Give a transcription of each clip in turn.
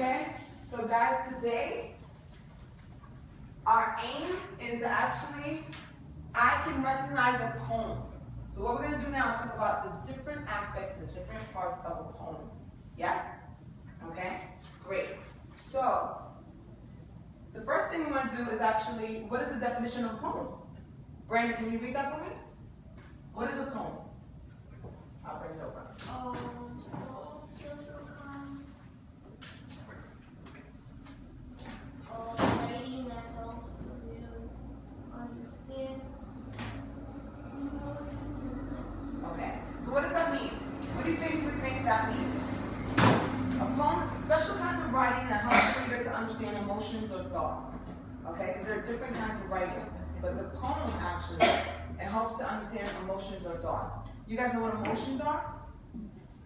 Okay? So guys, today, our aim is to actually, I can recognize a poem. So what we're going to do now is talk about the different aspects, the different parts of a poem. Yes? Okay? Great. So, the first thing we want to do is actually, what is the definition of a poem? Brandon, can you read that for me? What is a poem? I'll bring it over. Writing that helps you understand. Okay, so what does that mean? What do you basically think that means? A poem is a special kind of writing that helps the reader to understand emotions or thoughts. Okay, because there are different kinds of writing. But the poem actually, it helps to understand emotions or thoughts. You guys know what emotions are?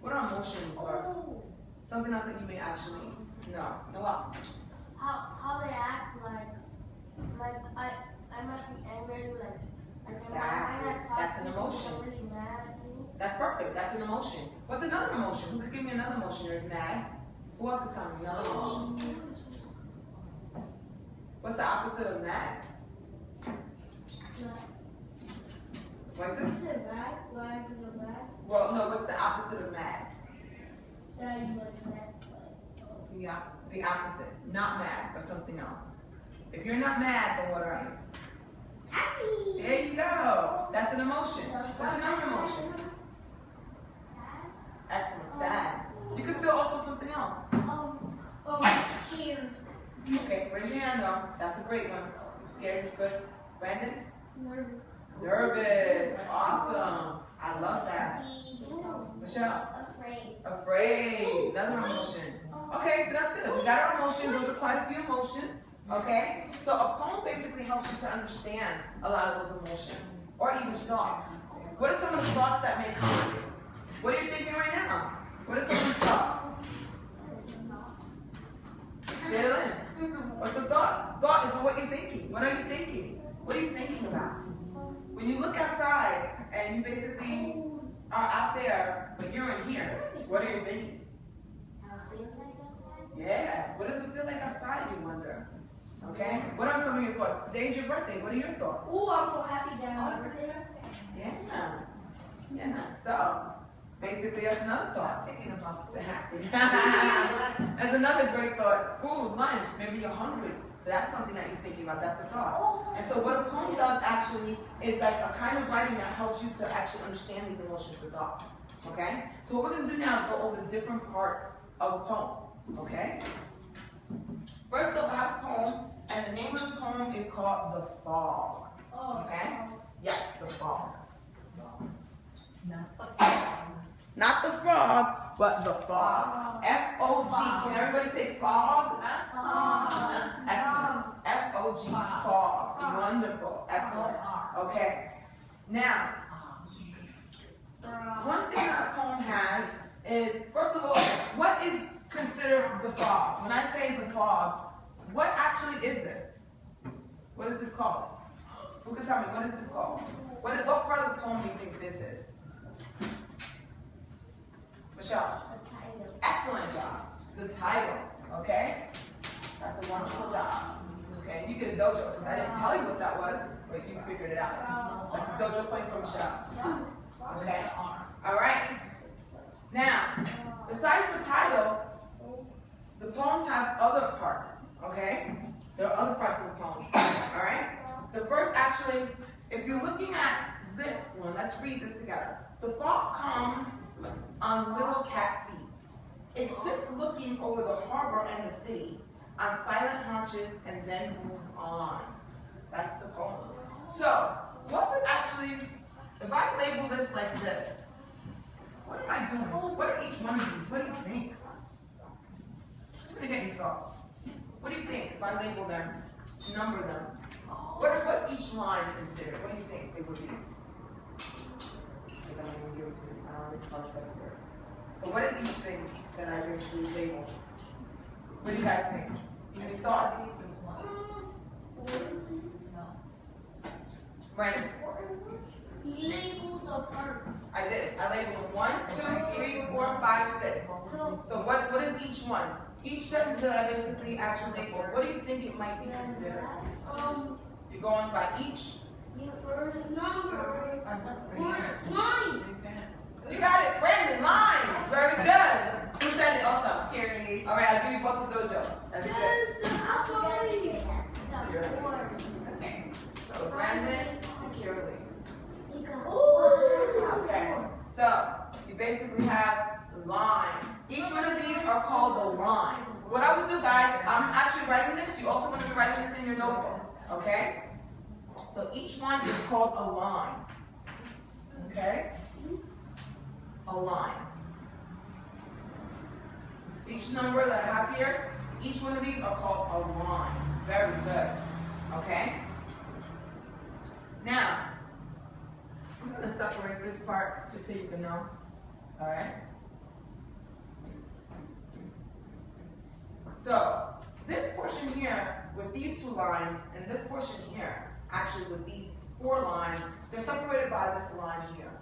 What are emotions? Or something else that you may actually know. Know what? How they act like I must be angry, like Exactly. That's an emotion. Somebody's mad at me. That's perfect. That's an emotion. What's another emotion? Who could give me another emotion? There's mad. Who else could tell me another emotion? What's the opposite of mad? What's You this? said bad? Why is it bad? Well, no. What's the opposite of mad? That you was mad. The opposite. The opposite. Not mad, but something else. If you're not mad, then what are you? Happy. There you go. That's an emotion. What's another emotion? Sad. Excellent. Sad. You could feel also something else. Scared. Okay, raise your hand though. That's a great one. Scared is good. Brandon? Nervous. Nervous. Awesome. I love that. Michelle? Afraid. Afraid. Another emotion. Okay, so that's good. We got our emotions. Those are quite a few emotions. Okay? So a poem basically helps you to understand a lot of those emotions. Or even thoughts. What are some of the thoughts that may come to you? What are you thinking right now? What are some of these thoughts? Jalen? What's the thought? Thought is what you're thinking. What are you thinking? What are you thinking about? When you look outside and you basically are out there, but you're in here, what are you thinking? How it feels like outside? Yeah. What does it feel like outside, you wonder? Okay? What are some of your thoughts? Today's your birthday. What are your thoughts? Oh, I'm so happy that I'm birthday. Yeah. Yeah. So, basically, that's another thought. Thinking about To happen. That's another great thought. Food, lunch, maybe you're hungry. So that's something that you're thinking about. That's a thought. And so what a poem does actually is like a kind of writing that helps you to actually understand these emotions or thoughts. Okay? So what we're going to do now is go over the different parts of a poem. Okay? First up, I have a poem, and the name of the poem is called The Fog. Okay? Yes, The Fog. Not the frog, but the fog. F-O-G. Can everybody say fog? Excellent. F-O-G, fog. Wonderful. Excellent. Okay. Now, one thing that a poem has is, first of all, what is considered the fog? When I say the fog, what actually is this? What is this called? Who can tell me, what is this called? What part of the poem do you think this is? Michelle? The title. Excellent job. The title, okay? That's a wonderful job. Okay, you get a dojo, because I didn't tell you what that was, but you figured it out. That's a dojo point for Michelle. Okay? All right? Now, besides the title, the poems have other parts, okay? There are other parts of the poem, all right? The first, actually, if you're looking at this one, let's read this together. The fog comes on little cat feet. It sits looking over the harbor and the city on silent haunches and then moves on. That's the poem. So, what would actually, if I label this like this, what am I doing? What are each one of these? What do you think? Just gonna get your thoughts. What do you think if I label them, number them? What's each line considered? What do you think they would be? I'm going to give it to you. I don't know which part here. So what is each thing that I basically labeled? What do you guys think? Any thoughts? Right. You labeled the parts. I did. I labeled them 1, 2, 3, 4, 5, 6. So So what is each one? Each sentence that I basically actually make, what do you think it might be considered? You're going by each? First number. Line. You got it, Brandon, line. Very good. Who said it also? Carrie. All right, I'll give you both the dojo. That's good. Okay. So Brandon and Carolyn. Oh. Okay. So you basically have line. Each one of these are called the line. What I would do, guys, I'm actually writing this. You also want to be writing this in your notebook. Okay? So each one is called a line. Okay? A line. Each number that I have here, each one of these are called a line. Very good. Okay? Now, I'm going to separate this part just so you can know. Alright? So, this portion here with these two lines and this portion here, actually with these 4 lines, they're separated by this line here.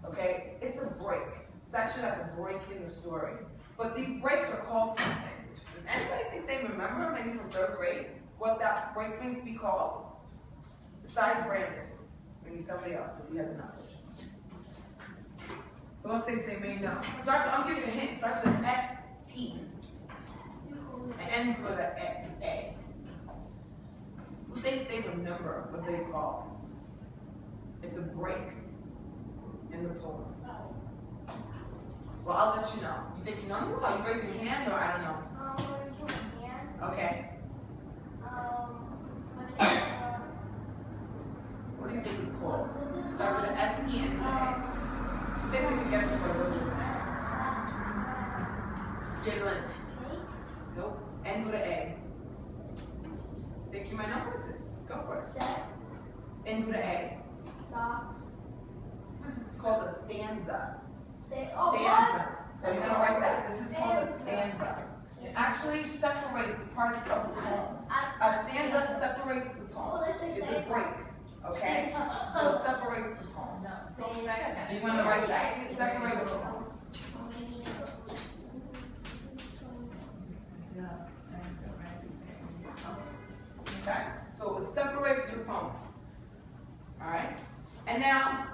Okay? It's a break. It's actually like a break in the story. But these breaks are called something. Does anybody think they remember, maybe from 3rd grade, what that break may be called? Besides Brandon. Maybe somebody else, because he has a knowledge. Those things they may know. I'm giving you a hint. Starts with S-T. And ends with an A. Who thinks they remember what they called? It's a break in the poem. Well, I'll let you know. You think you know? Are you raising your hand or I don't know? Okay. What do you think it's called? Starts with an S-T and ends with an A. See if they can guess it for a little bit. Jalen. Nope. Ends with an A. Think you might know what this is. Go for it. Ends with an A. It's called a stanza. Stanza. So you're going to write that. This is called a stanza. It actually separates parts of the poem. A stanza separates the poem. It's a break. Okay? So it separates the poem. So you want to write that. It separates the poem. Okay? So it separates the poem. Alright? And now,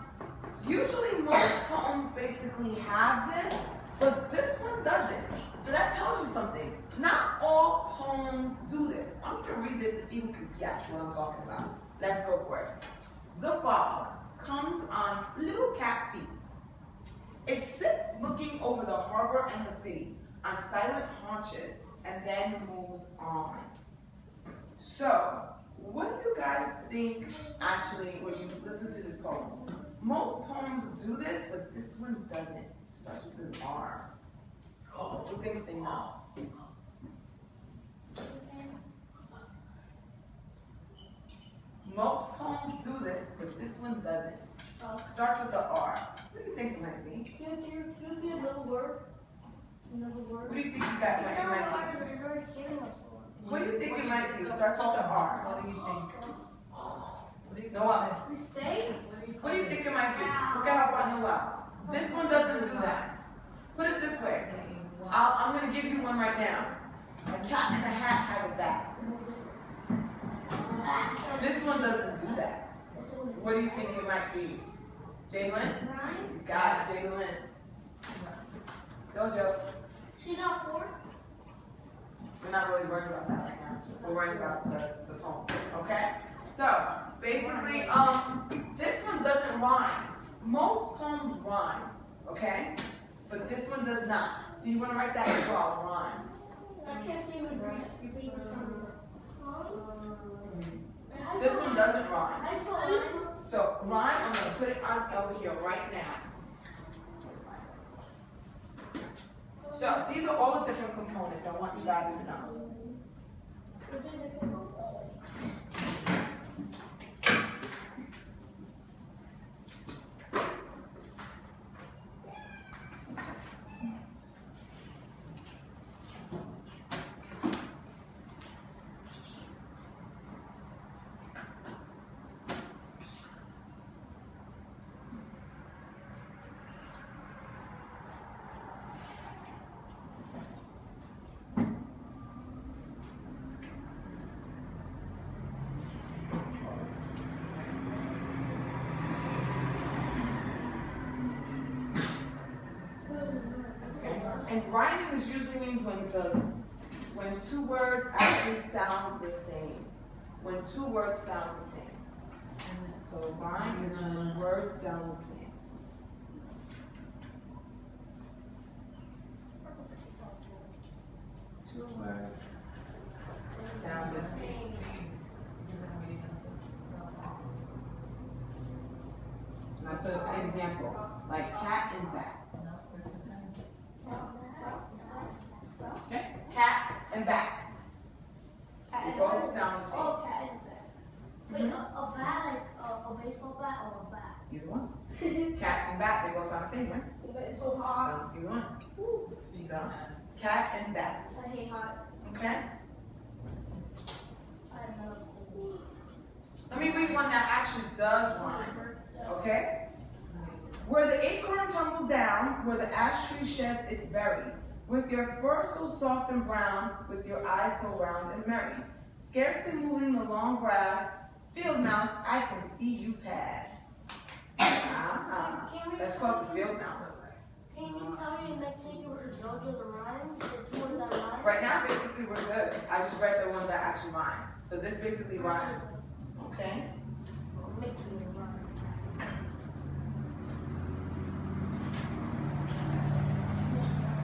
usually most poems basically have this, but this one doesn't. So that tells you something. Not all poems do this. I'm going to read this to see who can guess what I'm talking about. Let's go for it. The fog comes on little cat feet. It sits looking over the harbor and the city on silent haunches and then moves on. So, what do you guys think actually when you listen to this poem? Most poems do this, but this one doesn't. It starts with an R. Oh, who thinks they know? Most poems do this, but this one doesn't. Starts with the R. What do you think it might be? Can you be another word? Another word? What do you think you got? It might be? What do you think it might be? Starts with the R. What do you think? Noah. Mistake? What do you think it might be? Look at how about Noah. This one doesn't do that. Put it this way. I'm going to give you one right now. A cat in a hat has a bat. This one doesn't do that. What do you think it might be? Jalen? You got it, Jalen. Dojo. She got 4? We're not really worried about that right now. We're worried about the poem. Okay? So, basically, this one doesn't rhyme. Most poems rhyme. Okay? But this one does not. So you want to write that as well, rhyme. I can't see what repeat. This one doesn't rhyme. So rhyme, I'm going to put it on over here right now. So these are all the different components I want you guys to know. rhyming is usually means when two words actually sound the same. When two words sound the same. So rhyme is when words sound the same. Two words sound the same. Now, so it's an example, like cat and bat. Okay? Cat and bat. They both sound the same. Oh, cat and bat. Wait, a bat like a baseball bat or a bat? Either one. Cat and bat, they both sound the same, right? But it's so hot. Sounds either one. So, cat and bat. I hate hot. Okay? I love cold. Let me read one that actually does rhyme. Okay? Where the acorn tumbles down, where the ash tree sheds its berry, with your fur so soft and brown, with your eyes so round and merry, scarcely moving the long grass, field mouse, I can see you pass. That's called the field mouse. Can you tell me next week it was JoJo the rhyme? The two ones that rhyme? Right now, basically, we're good. I just read the ones that actually rhyme. So this basically rhymes. Okay? Make you rhyme.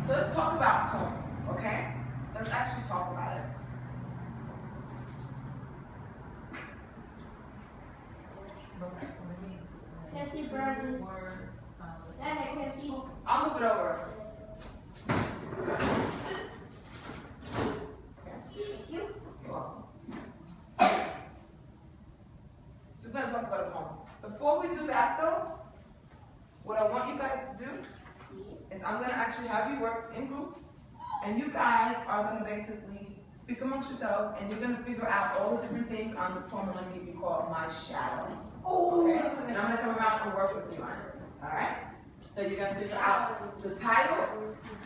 So let's talk about poems, okay? Let's actually talk about it. Can't see Brandon. Dad, I can't see. I'll move it over. You? You're welcome. So we're gonna talk about a poem. Before we do that though, what I want you guys to do is I'm gonna actually have you work in groups, and you guys are gonna basically speak amongst yourselves, and you're gonna figure out all the different things on this poem I'm gonna give you called My Shadow. Okay? And I'm gonna come around and work with you on it. Alright? So you're gonna figure out the title,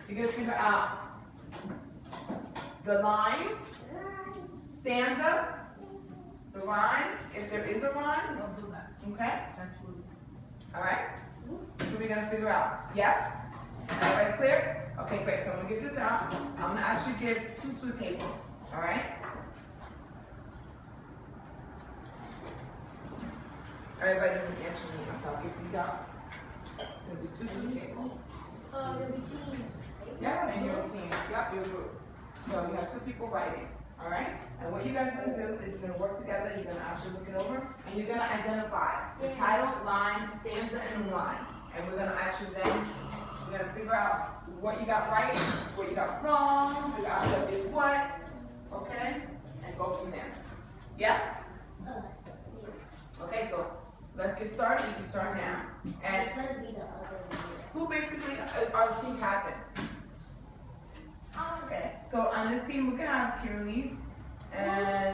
you're gonna figure out the lines, stanza, the rhyme, if there is a rhyme. Don't do that. Okay? That's rude. Alright? So we're gonna figure out. Yes? Everybody's clear? Okay, great. So I'm gonna give this out. I'm gonna actually give two to a table. Alright? Everybody doesn't answer me until I give these out. It'll be two to a table. It'll be teams. Yeah, and your team. Yep, your group. So you have two people writing. Alright? And what you guys are gonna do is you're gonna work together, you're gonna actually look it over, and you're gonna identify the title, line, stanza, and line. And we're gonna actually then, we're gonna figure out what you got right, what you got wrong, figure out what is what, okay? And go from there. Yes? Okay, so let's get started. You can start now. And Let's be the other one. who basically are the team captains? Okay, so on this team, we can have Kirlys and